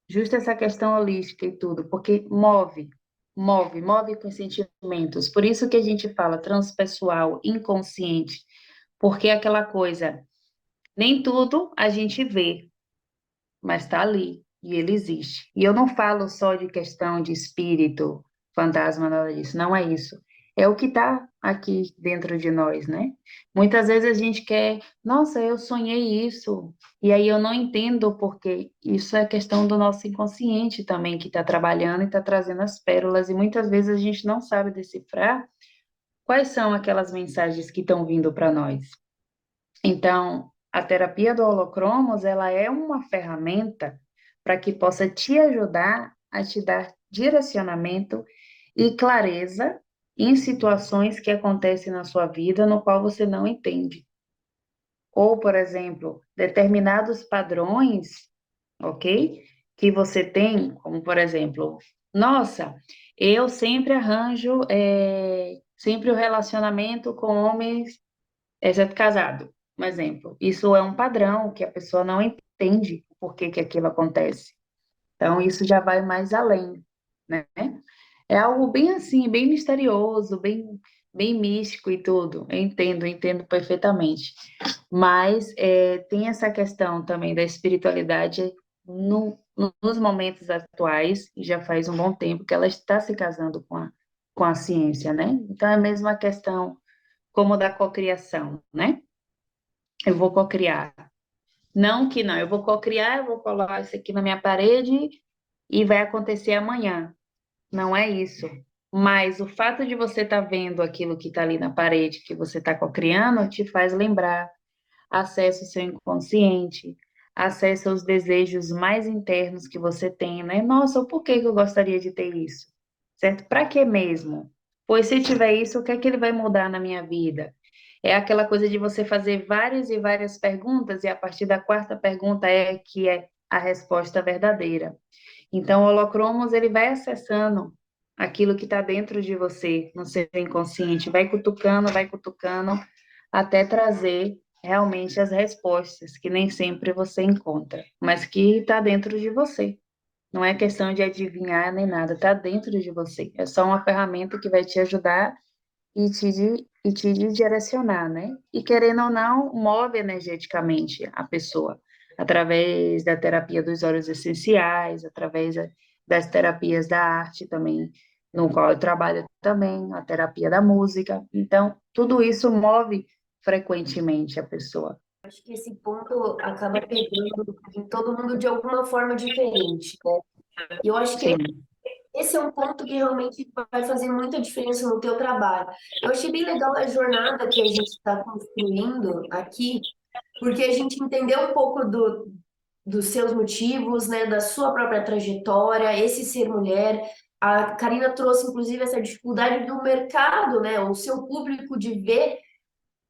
justo essa questão holística e tudo, porque move com os sentimentos. Por isso que a gente fala transpessoal, inconsciente, porque é aquela coisa, nem tudo a gente vê, mas está ali e ele existe. E eu não falo só de questão de espírito, fantasma, nada disso, não é isso. É o que está aqui dentro de nós, né? Muitas vezes a gente quer, nossa, eu sonhei isso, e aí eu não entendo porque isso é questão do nosso inconsciente também, que está trabalhando e está trazendo as pérolas, e muitas vezes a gente não sabe decifrar quais são aquelas mensagens que estão vindo para nós. Então, a terapia do holocromos, ela é uma ferramenta para que possa te ajudar a te dar direcionamento e clareza em situações que acontecem na sua vida no qual você não entende. Ou, por exemplo, determinados padrões, ok? Que você tem, como por exemplo, nossa, eu sempre arranjo sempre o relacionamento com homens exceto casado, um exemplo. Isso é um padrão que a pessoa não entende por que que aquilo acontece. Então, isso já vai mais além, né? É algo bem assim, bem misterioso, bem místico e tudo. Eu entendo perfeitamente. Mas tem essa questão também da espiritualidade nos momentos atuais, e já faz um bom tempo que ela está se casando com a ciência, né? Então, é a mesma questão como da cocriação, né? Eu vou cocriar. Não que não, eu vou cocriar, eu vou colar isso aqui na minha parede e vai acontecer amanhã. Não é isso. Mas o fato de você estar vendo aquilo que está ali na parede, que você está cocriando, te faz lembrar, acessa o seu inconsciente, acessa os desejos mais internos que você tem, né? Nossa, por que que eu gostaria de ter isso? Certo? Para que mesmo? Pois se tiver isso, o que é que ele vai mudar na minha vida? É aquela coisa de você fazer várias e várias perguntas e a partir da quarta pergunta é que é a resposta verdadeira. Então, o Holocromos, ele vai acessando aquilo que está dentro de você, no seu inconsciente, vai cutucando, até trazer realmente as respostas que nem sempre você encontra, mas que está dentro de você. Não é questão de adivinhar nem nada, está dentro de você. É só uma ferramenta que vai te ajudar e te direcionar, né? E querendo ou não, move energeticamente a pessoa, através da terapia dos óleos essenciais, através das terapias da arte também, no qual eu trabalho também, a terapia da música. Então, tudo isso move frequentemente a pessoa. Acho que esse ponto acaba pegando em todo mundo de alguma forma diferente, né? E eu acho que Sim, esse é um ponto que realmente vai fazer muita diferença no teu trabalho. Eu achei bem legal a jornada que a gente está construindo aqui, porque a gente entendeu um pouco dos seus motivos, né, da sua própria trajetória, esse ser mulher. A Karina trouxe, inclusive, essa dificuldade do mercado, né, o seu público de ver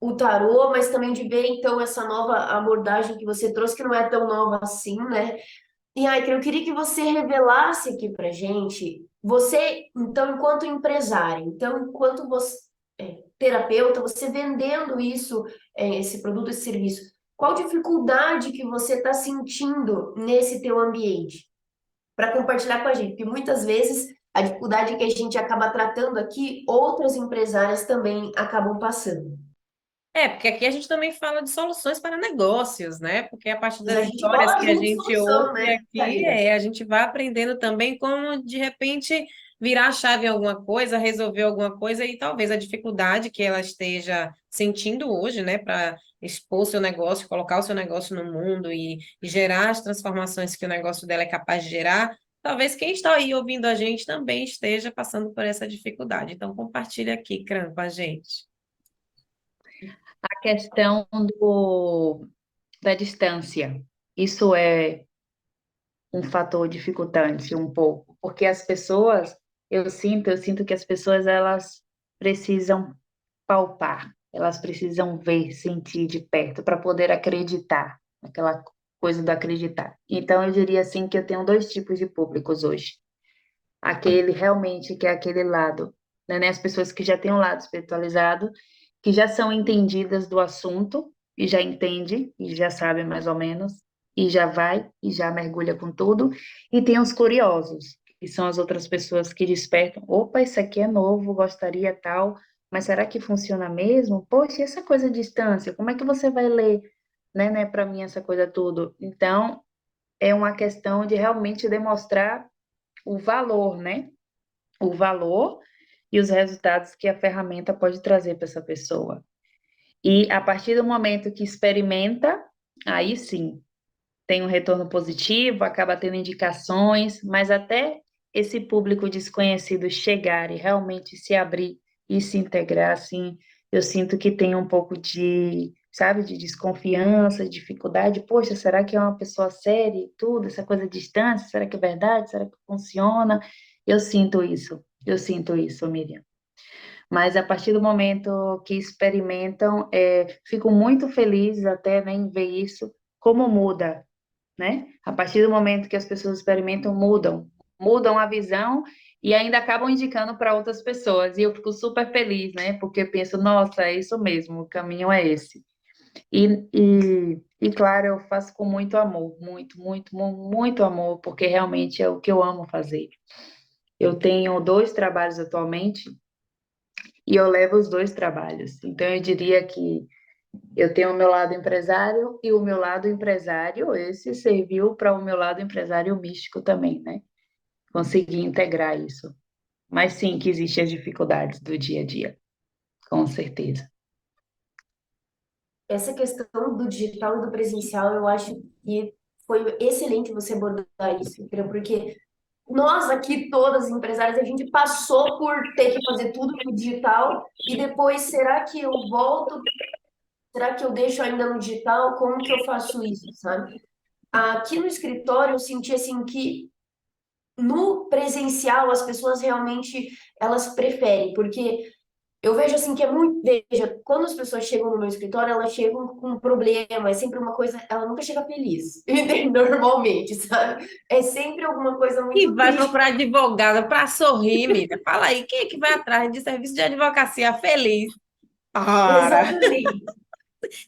o tarô, mas também de ver, então, essa nova abordagem que você trouxe, que não é tão nova assim, né? E aí, eu queria que você revelasse aqui pra gente, você, então, enquanto empresário, então, enquanto você, terapeuta, você vendendo isso, esse produto, esse serviço, qual dificuldade que você está sentindo nesse teu ambiente? Para compartilhar com a gente, porque muitas vezes a dificuldade que a gente acaba tratando aqui, outras empresárias também acabam passando. Porque aqui a gente também fala de soluções para negócios, né? Porque a partir Mas das a gente histórias bola que a junto gente solução, ouve né, aqui, Karina? a gente vai aprendendo também como, de repente, virar a chave em alguma coisa, resolver alguma coisa e talvez a dificuldade que ela esteja sentindo hoje, né, para expor seu negócio, colocar o seu negócio no mundo e gerar as transformações que o negócio dela é capaz de gerar. Talvez quem está aí ouvindo a gente também esteja passando por essa dificuldade. Então, compartilha aqui, Cran, com a gente. a questão da distância. Isso é um fator dificultante um pouco, porque as pessoas, eu sinto que as pessoas elas precisam palpar, elas precisam ver, sentir de perto para poder acreditar, aquela coisa do acreditar. Então eu diria assim que eu tenho dois tipos de públicos hoje. Aquele realmente que é aquele lado, né, as pessoas que já têm um lado espiritualizado, que já são entendidas do assunto e já entende e já sabe mais ou menos e já vai e já mergulha com tudo, e tem os curiosos, que são as outras pessoas que despertam, opa, isso aqui é novo, gostaria tal, mas será que funciona mesmo? Poxa, e essa coisa de distância, como é que você vai ler, né, para mim essa coisa tudo? Então, é uma questão de realmente demonstrar o valor, né? O valor e os resultados que a ferramenta pode trazer para essa pessoa. E a partir do momento que experimenta, aí sim, tem um retorno positivo, acaba tendo indicações, mas até esse público desconhecido chegar e realmente se abrir e se integrar, assim, eu sinto que tem um pouco de, sabe, de desconfiança, dificuldade. Poxa, será que é uma pessoa séria e tudo? Essa coisa de distância, será que é verdade? Será que funciona? Eu sinto isso, Miriam. Mas a partir do momento que experimentam, fico muito feliz até né, em ver isso, como muda, né? A partir do momento que as pessoas experimentam, mudam a visão e ainda acabam indicando para outras pessoas. E eu fico super feliz, né? Porque eu penso, nossa, é isso mesmo, o caminho é esse. E claro, eu faço com muito amor, muito amor, porque realmente é o que eu amo fazer. Eu tenho dois trabalhos atualmente e eu levo os dois trabalhos. Então, eu diria que eu tenho o meu lado empresário e o meu lado empresário, esse serviu para o meu lado empresário místico também, né? Conseguir integrar isso. Mas sim que existem as dificuldades do dia a dia, com certeza. Essa questão do digital e do presencial, eu acho que foi excelente você abordar isso, Kira, porque nós aqui, todas as empresárias, a gente passou por ter que fazer tudo no digital e depois, será que eu volto? Será que eu deixo ainda no digital? Como que eu faço isso, sabe? Aqui no escritório, eu senti assim que no presencial as pessoas realmente elas preferem, porque eu vejo assim que é muito. Veja, quando as pessoas chegam no meu escritório, elas chegam com um problema, é sempre uma coisa. Ela nunca chega feliz, normalmente, sabe? É sempre alguma coisa E muito vai triste. procurar advogada para sorrir, amiga. Fala aí, quem é que vai atrás de serviço de advocacia feliz? Para! Exatamente.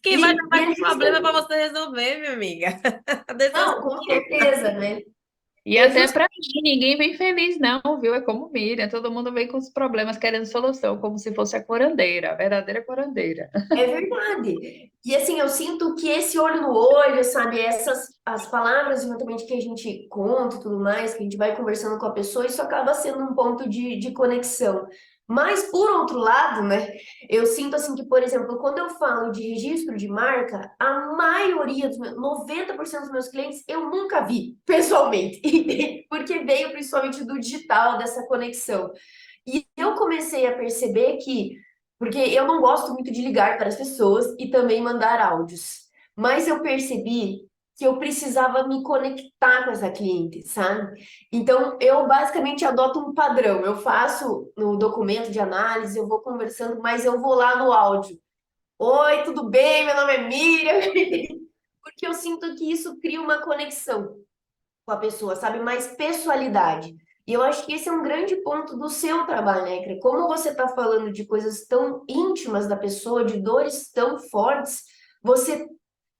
Quem vai E estar com eles problema estão. para você resolver, minha amiga? Deixa eu Não, com certeza, né? E até para mim, ninguém vem feliz, não, viu? É como Miriam, todo mundo vem com os problemas querendo solução, como se fosse a curandeira, a verdadeira curandeira. É verdade. E assim, eu sinto que esse olho no olho, sabe, essas as palavras eventualmente que a gente conta e tudo mais, que a gente vai conversando com a pessoa, isso acaba sendo um ponto de conexão. Mas, por outro lado, né, eu sinto assim que, por exemplo, quando eu falo de registro de marca, a maioria dos meus, 90% dos meus clientes eu nunca vi pessoalmente, entende? Porque veio principalmente do digital, dessa conexão. E eu comecei a perceber que porque eu não gosto muito de ligar para as pessoas e também mandar áudios. Mas eu percebi que eu precisava me conectar com essa cliente, sabe? Então, eu basicamente adoto um padrão. Eu faço no documento de análise, eu vou conversando, mas eu vou lá no áudio. Oi, tudo bem? Meu nome é Miriam. Porque eu sinto que isso cria uma conexão com a pessoa, sabe? Mais pessoalidade. E eu acho que esse é um grande ponto do seu trabalho, né, Cre? Como você está falando de coisas tão íntimas da pessoa, de dores tão fortes, você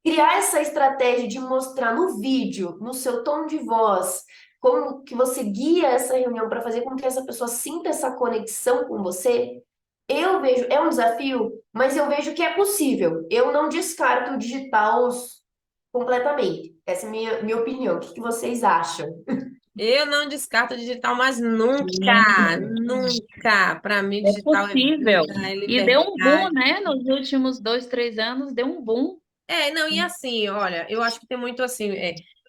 criar essa estratégia de mostrar no vídeo, no seu tom de voz, como que você guia essa reunião para fazer com que essa pessoa sinta essa conexão com você, eu vejo, é um desafio, mas eu vejo que é possível. Eu não descarto o digital completamente. Essa é a minha opinião. O que que vocês acham? Eu não descarto digital, mas nunca, Sim, nunca. Para mim, é digital é possível. vida, é E deu um boom, liberdade. né? Nos últimos 2, 3 anos, deu um boom. Não, e assim, olha, eu acho que tem muito assim,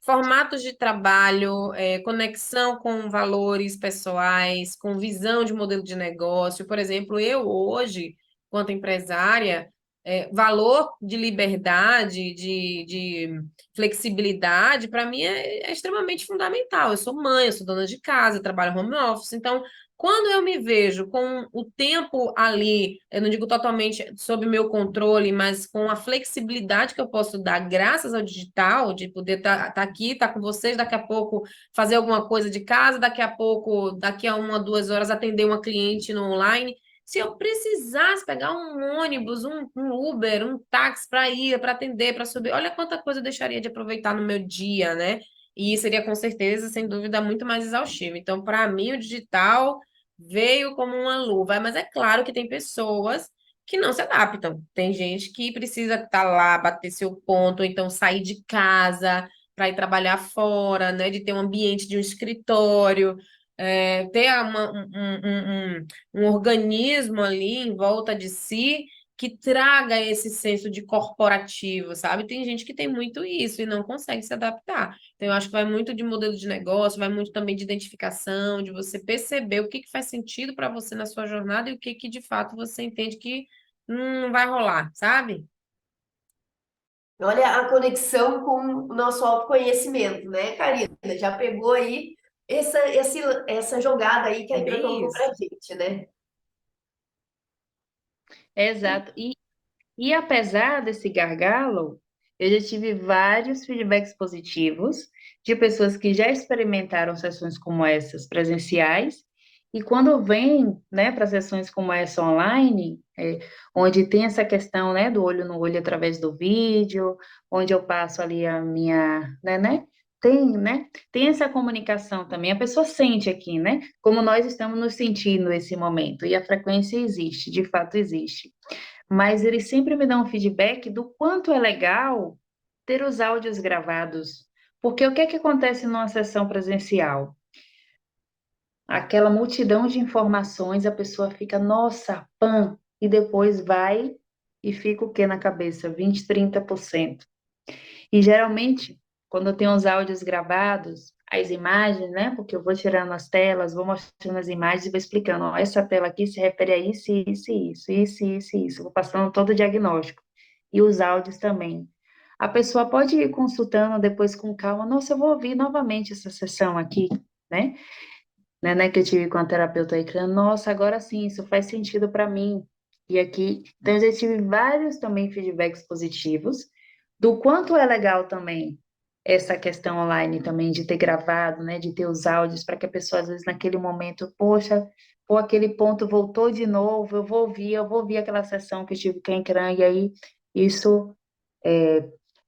formatos de trabalho, conexão com valores pessoais, com visão de modelo de negócio. Por exemplo, eu hoje, quanto empresária, valor de liberdade, de flexibilidade, para mim é extremamente fundamental. Eu sou mãe, eu sou dona de casa, eu trabalho home office, então quando eu me vejo com o tempo ali, eu não digo totalmente sob meu controle, mas com a flexibilidade que eu posso dar graças ao digital, de poder estar aqui, estar com vocês, daqui a pouco fazer alguma coisa de casa, daqui a pouco, daqui a 1, 2 horas, atender uma cliente no online. Se eu precisasse pegar um ônibus, um Uber, um táxi para ir, para atender, para subir, olha quanta coisa eu deixaria de aproveitar no meu dia, né? E seria com certeza, sem dúvida, muito mais exaustivo. Então, para mim, o digital veio como uma luva, mas é claro que tem pessoas que não se adaptam. Tem gente que precisa estar lá, bater seu ponto, ou então sair de casa para ir trabalhar fora, né? De ter um ambiente de um escritório, ter um organismo ali em volta de si que traga esse senso de corporativo, sabe? Tem gente que tem muito isso e não consegue se adaptar. Então, eu acho que vai muito de modelo de negócio, vai muito também de identificação, de você perceber o que que faz sentido para você na sua jornada e o que que de fato você entende que não vai rolar, sabe? Olha a conexão com o nosso autoconhecimento, né, Karina? Já pegou aí essa jogada aí que a É Ira bem colocou pra isso. gente, né? Exato. E apesar desse gargalo, eu já tive vários feedbacks positivos de pessoas que já experimentaram sessões como essas presenciais e quando vêm, né, para sessões como essa online, onde tem essa questão, né, do olho no olho através do vídeo, onde eu passo ali a minha, tem essa comunicação também. A pessoa sente aqui, né, como nós estamos nos sentindo nesse momento e a frequência existe, de fato existe, mas eles sempre me dão um feedback do quanto é legal ter os áudios gravados. Porque o que é que acontece numa sessão presencial? Aquela multidão de informações, a pessoa fica, nossa, pã, e depois vai e fica o que na cabeça? 20, 30%. E geralmente, quando eu tenho os áudios gravados, as imagens, né? Porque eu vou tirando as telas, vou mostrando as imagens e vou explicando, ó, essa tela aqui se refere a isso, isso, isso, isso, isso, isso. Vou passando todo o diagnóstico. E os áudios também. A pessoa pode ir consultando depois com calma, nossa, eu vou ouvir novamente essa sessão aqui, né? Né, que eu tive com a terapeuta aí, criando, nossa, agora sim, isso faz sentido para mim. E aqui, então eu já tive vários também feedbacks positivos, do quanto é legal também essa questão online também de ter gravado, né, de ter os áudios para que a pessoa às vezes naquele momento, poxa, pô, aquele ponto voltou de novo, eu vou ouvir aquela sessão que eu tive com a Ecrã, e aí isso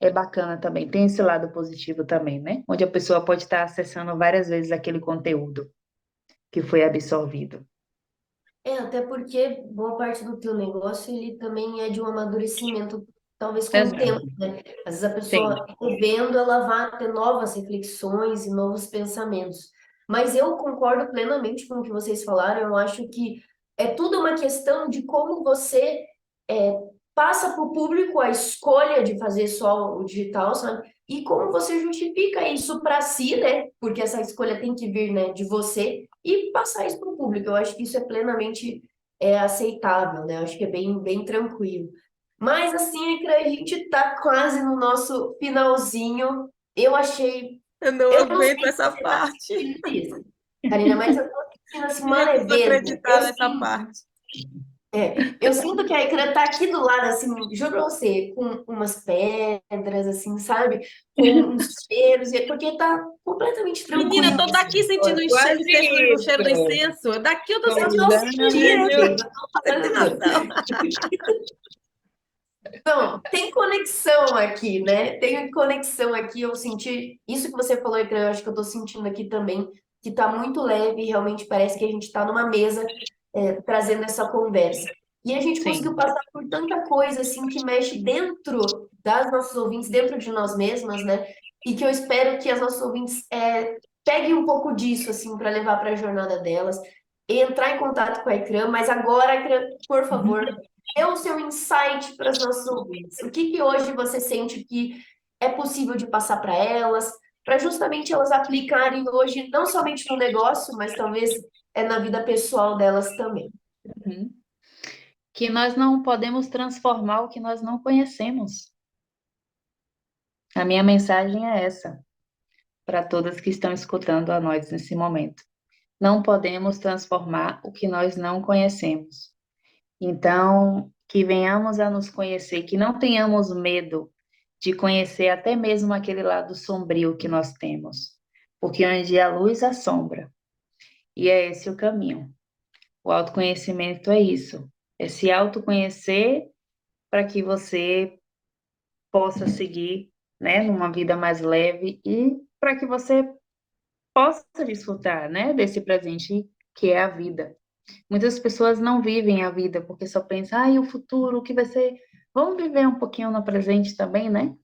é bacana também. Tem esse lado positivo também, né? Onde a pessoa pode estar acessando várias vezes aquele conteúdo que foi absorvido. Até porque boa parte do teu negócio, ele também é de um amadurecimento, talvez com o tempo, Exato. né? Às vezes a Sim, pessoa vendo, ela vai ter novas reflexões e novos pensamentos. Mas eu concordo plenamente com o que vocês falaram, eu acho que é tudo uma questão de como você é, passa para o público a escolha de fazer só o digital, sabe? E como você justifica isso para si, né? Porque essa escolha tem que vir, né, de você e passar isso para o público. Eu acho que isso é plenamente aceitável, né? Eu acho que é bem, bem tranquilo. Mas assim, Icra, a gente está quase no nosso finalzinho. Eu achei, Eu não eu não sei aguento se essa você está parte. sentindo isso, Karina, mas eu estou sentindo assim Me uma recuso a leveza. acreditar nessa parte. Eu sinto que a Icra tá aqui do lado, assim, juro pra você, com umas pedras, assim, sabe? Com uns cheiros, porque tá completamente Menina, eu tranquilo. tô daqui sentindo quase o cheiro do isso. incenso. Daqui eu tô Eu sentindo tô o sentindo, cheiro. gente, eu Convidando. tô Você tem falando. noção? Então, tem conexão aqui, né? Tem conexão aqui, eu senti isso que você falou, Icra, eu acho que eu tô sentindo aqui também, que tá muito leve, realmente parece que a gente tá numa mesa trazendo essa conversa. E a gente conseguiu Sim. passar por tanta coisa assim que mexe dentro das nossas ouvintes, dentro de nós mesmas, né? E que eu espero que as nossas ouvintes peguem um pouco disso assim para levar para a jornada delas, entrar em contato com a Icram, mas agora, Icram, por favor, dê o seu insight para as nossas ouvintes. O que que hoje você sente que é possível de passar para elas, para justamente elas aplicarem hoje, não somente no negócio, mas talvez na vida pessoal delas também. Uhum. Que nós não podemos transformar o que nós não conhecemos. A minha mensagem é essa, para todas que estão escutando a nós nesse momento. Não podemos transformar o que nós não conhecemos. Então, que venhamos a nos conhecer, que não tenhamos medo de conhecer até mesmo aquele lado sombrio que nós temos, porque onde há luz, há sombra, e é esse o caminho. O autoconhecimento é isso, é se autoconhecer para que você possa seguir, né, numa vida mais leve e para que você possa desfrutar, né, desse presente que é a vida. Muitas pessoas não vivem a vida porque só pensam, e o futuro, o que vai ser? Vamos viver um pouquinho no presente também, né?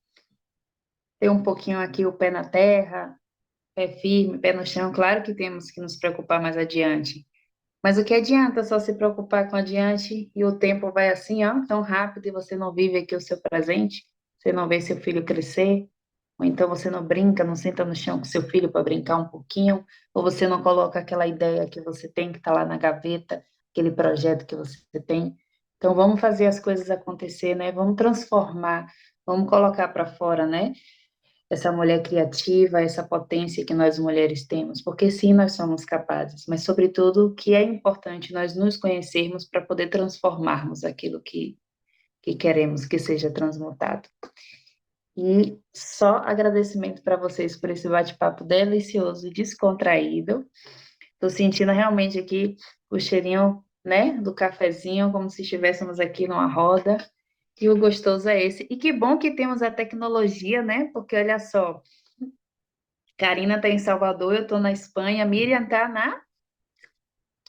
Ter um pouquinho aqui o pé na terra, pé firme, pé no chão. Claro que temos que nos preocupar mais adiante. Mas o que adianta só se preocupar com adiante e o tempo vai assim, ó, tão rápido e você não vive aqui o seu presente? Você não vê seu filho crescer? Ou então você não brinca, não senta no chão com seu filho para brincar um pouquinho? Ou você não coloca aquela ideia que você tem que está lá na gaveta, aquele projeto que você tem? Então vamos fazer as coisas acontecer, né? Vamos transformar, vamos colocar para fora, né? Essa mulher criativa, essa potência que nós mulheres temos, porque sim, nós somos capazes, mas sobretudo que é importante nós nos conhecermos para poder transformarmos aquilo que queremos que seja transmutado. E só agradecimento para vocês por esse bate-papo delicioso e descontraído. Estou sentindo realmente aqui o cheirinho, né, do cafezinho, como se estivéssemos aqui numa roda. E o gostoso é esse. E que bom que temos a tecnologia, né? Porque olha só, Karina está em Salvador, eu estou na Espanha, Miriam está na.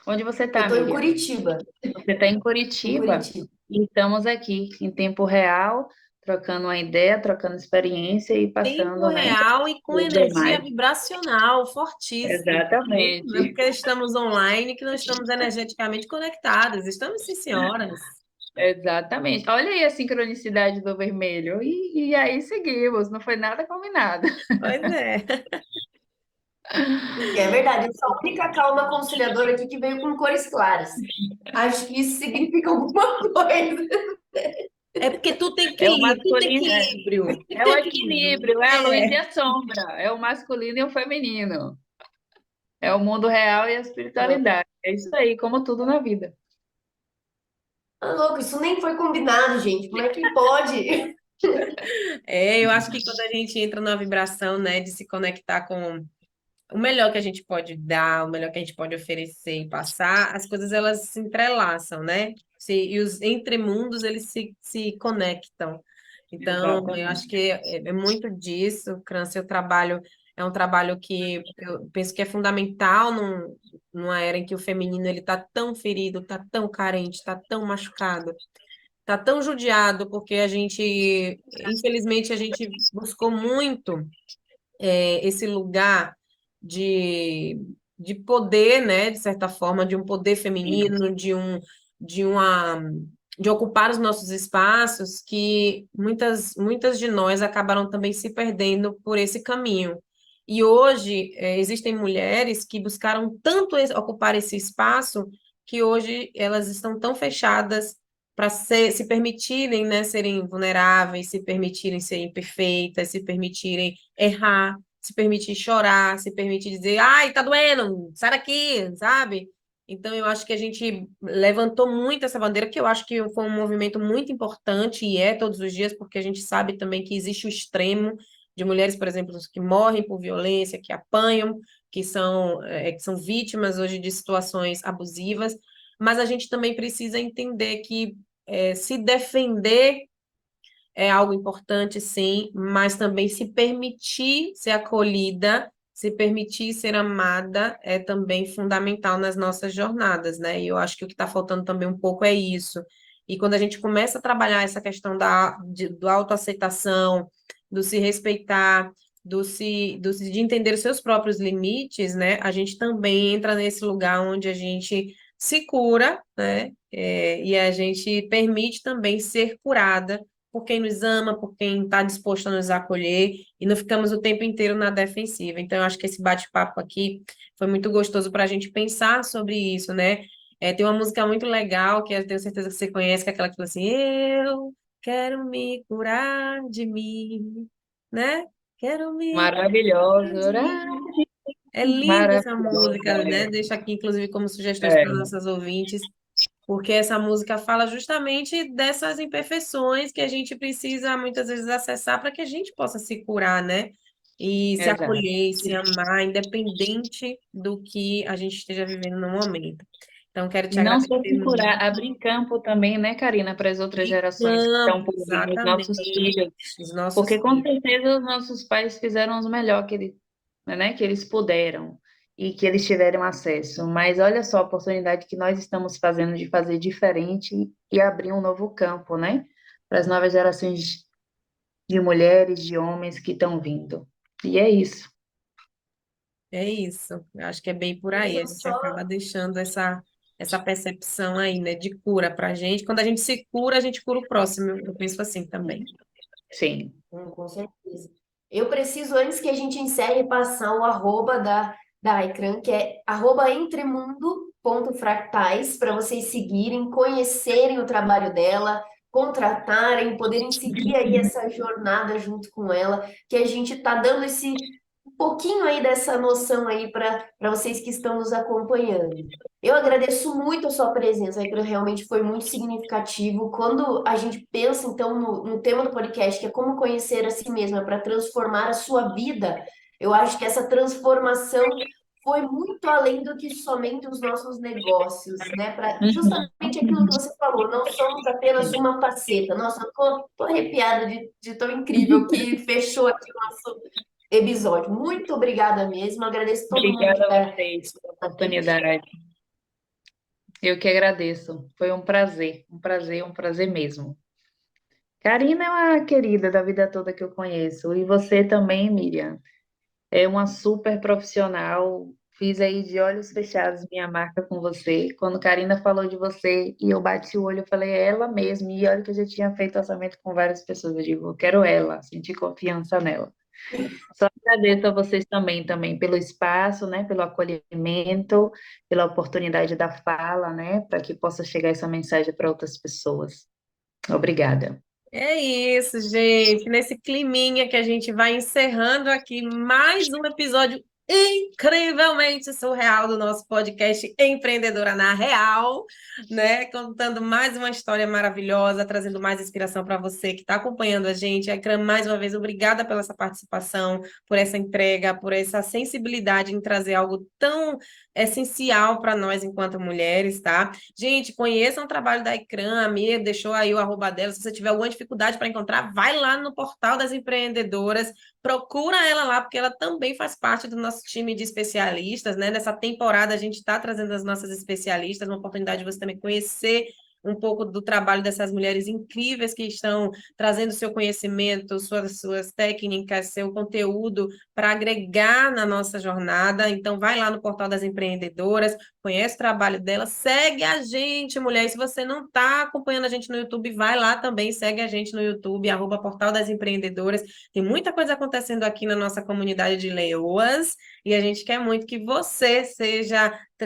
Onde você Eu está, tô em Miriam? Curitiba, Você está em em Curitiba. Curitiba. E estamos aqui em tempo real, trocando uma ideia, trocando experiência e Tempo passando, né, real e com os energia demais. vibracional fortíssima. Não é Exatamente. porque estamos online que não estamos energeticamente conectadas. Estamos, sim, senhoras. Exatamente. Olha aí a sincronicidade do vermelho. E aí seguimos, não foi nada combinado. Pois é. É verdade, eu sou a única calma conciliadora aqui que veio com cores claras. Acho que isso significa alguma coisa. É porque É o tudo masculino, equilíbrio. é o equilíbrio, é a luz e É. a sombra, é o masculino e o feminino, é o mundo real e a espiritualidade. É isso aí, como tudo na vida. Tá louco, isso nem foi combinado, gente. Como é que pode? Eu acho que quando a gente entra na vibração, né, de se conectar com o melhor que a gente pode dar, o melhor que a gente pode oferecer e passar, as coisas elas se entrelaçam, né? E os entremundos eles se conectam. Então, eu acho Exatamente. que é muito disso, Cran, seu trabalho é um trabalho que eu penso que é fundamental numa era em que o feminino ele está tão ferido, está tão carente, está tão machucado, está tão judiado, porque infelizmente, a gente buscou muito esse lugar de, de poder, né, de certa forma, de um poder feminino, de uma, de ocupar os nossos espaços, que muitas de nós acabaram também se perdendo por esse caminho. E hoje, existem mulheres que buscaram tanto ocupar esse espaço que hoje elas estão tão fechadas para se permitirem, né, serem vulneráveis, se permitirem serem perfeitas, se permitirem errar, se permitir chorar, se permitir dizer, ai, tá doendo, sai daqui, sabe? Então, eu acho que a gente levantou muito essa bandeira, que eu acho que foi um movimento muito importante e é todos os dias, porque a gente sabe também que existe o extremo de mulheres, por exemplo, que morrem por violência, que apanham, que são vítimas hoje de situações abusivas, mas a gente também precisa entender que se defender é algo importante, sim, mas também se permitir ser acolhida, se permitir ser amada é também fundamental nas nossas jornadas, né? E eu acho que o que está faltando também um pouco é isso. E quando a gente começa a trabalhar essa questão do autoaceitação, do se respeitar, de entender os seus próprios limites, né? A gente também entra nesse lugar onde a gente se cura, né? E a gente permite também ser curada por quem nos ama, por quem está disposto a nos acolher, e não ficamos o tempo inteiro na defensiva. Então, eu acho que esse bate-papo aqui foi muito gostoso para a gente pensar sobre isso, né? Tem uma música muito legal, que eu tenho certeza que você conhece, que é aquela que fala assim, eu quero me curar de mim, né? Quero me Maravilhoso, curar de mim. É linda essa maravilhoso. música, né? Deixa aqui, inclusive, como sugestões para É, nossas ouvintes, porque essa música fala justamente dessas imperfeições que a gente precisa muitas vezes acessar para que a gente possa se curar, né? E se exato. acolher, e se amar, independente do que a gente esteja vivendo no momento. Então, quero E te não só agradecer se curar, muito. abrir campo também, né, Karina, para as outras E gerações que estão campo, por vir, os nossos exatamente. filhos. Os nossos Porque com filhos. certeza os nossos pais fizeram os melhor que eles puderam e que eles tiveram acesso. Mas olha só a oportunidade que nós estamos fazendo de fazer diferente e abrir um novo campo, né? Para as novas gerações de mulheres, de homens que estão vindo. E é isso. É isso. Eu acho que é bem por aí. Deixa A eu gente acaba só. deixando essa percepção aí, né, de cura para a gente. Quando a gente se cura, a gente cura o próximo. Eu penso assim também. Sim. Com certeza. Eu preciso, antes que a gente encerre, passar o arroba da iCran, que é arroba entremundo.fractais, para vocês seguirem, conhecerem o trabalho dela, contratarem, poderem seguir aí essa jornada junto com ela, que a gente está dando esse um pouquinho aí dessa noção aí para vocês que estão nos acompanhando. Eu agradeço muito a sua presença, que realmente foi muito significativo. Quando a gente pensa, então, no tema do podcast, que é como conhecer a si mesma para transformar a sua vida, eu acho que essa transformação foi muito além do que somente os nossos negócios, né? Para Uhum. justamente aquilo que você falou, não somos apenas uma faceta. Nossa, tô arrepiada de tão incrível que fechou aqui o nosso episódio. Muito obrigada mesmo. Agradeço todo mundo que Obrigada a está vocês pela atento. oportunidade. Eu que agradeço. Foi um prazer mesmo. Karina é uma querida da vida toda que eu conheço. E você também, Miriam. É uma super profissional. Fiz aí de olhos fechados minha marca com você. Quando Karina falou de você e eu bati o olho, eu falei, é ela mesmo. E olha que eu já tinha feito orçamento com várias pessoas. Eu digo, eu quero ela, senti confiança nela. Só agradeço a vocês também pelo espaço, né, pelo acolhimento, pela oportunidade da fala, né, para que possa chegar essa mensagem para outras pessoas. Obrigada. É isso, gente. Nesse climinha que a gente vai encerrando aqui mais um episódio incrivelmente surreal do nosso podcast Empreendedora na Real, né? Contando mais uma história maravilhosa, trazendo mais inspiração para você que está acompanhando a gente. Ikram, mais uma vez, obrigada pela essa participação, por essa entrega, por essa sensibilidade em trazer algo tão essencial para nós enquanto mulheres, tá? Gente, conheçam o trabalho da Ikram, a Mia deixou aí o arroba dela. Se você tiver alguma dificuldade para encontrar, vai lá no portal das empreendedoras, procura ela lá, porque ela também faz parte do nosso time de especialistas, né? Nessa temporada a gente está trazendo as nossas especialistas, uma oportunidade de você também conhecer um pouco do trabalho dessas mulheres incríveis que estão trazendo seu conhecimento, suas técnicas, seu conteúdo para agregar na nossa jornada. Então, vai lá no Portal das Empreendedoras, conhece o trabalho dela, segue a gente, mulher. E se você não está acompanhando a gente no YouTube, vai lá também, segue a gente no YouTube, @Portal das Empreendedoras. Tem muita coisa acontecendo aqui na nossa comunidade de leoas e a gente quer muito que você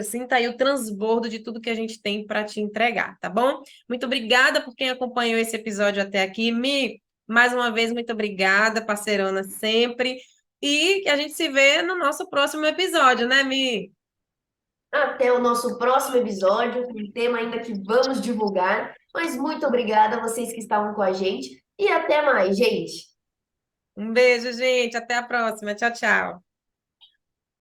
sinta aí o transbordo de tudo que a gente tem para te entregar, tá bom? Muito obrigada por quem acompanhou esse episódio até aqui. Mi, mais uma vez, muito obrigada, parceirona sempre. E que a gente se vê no nosso próximo episódio, né, Mi? Até o nosso próximo episódio, um tema ainda que vamos divulgar. Mas muito obrigada a vocês que estavam com a gente e até mais, gente. Um beijo, gente. Até a próxima. Tchau, tchau.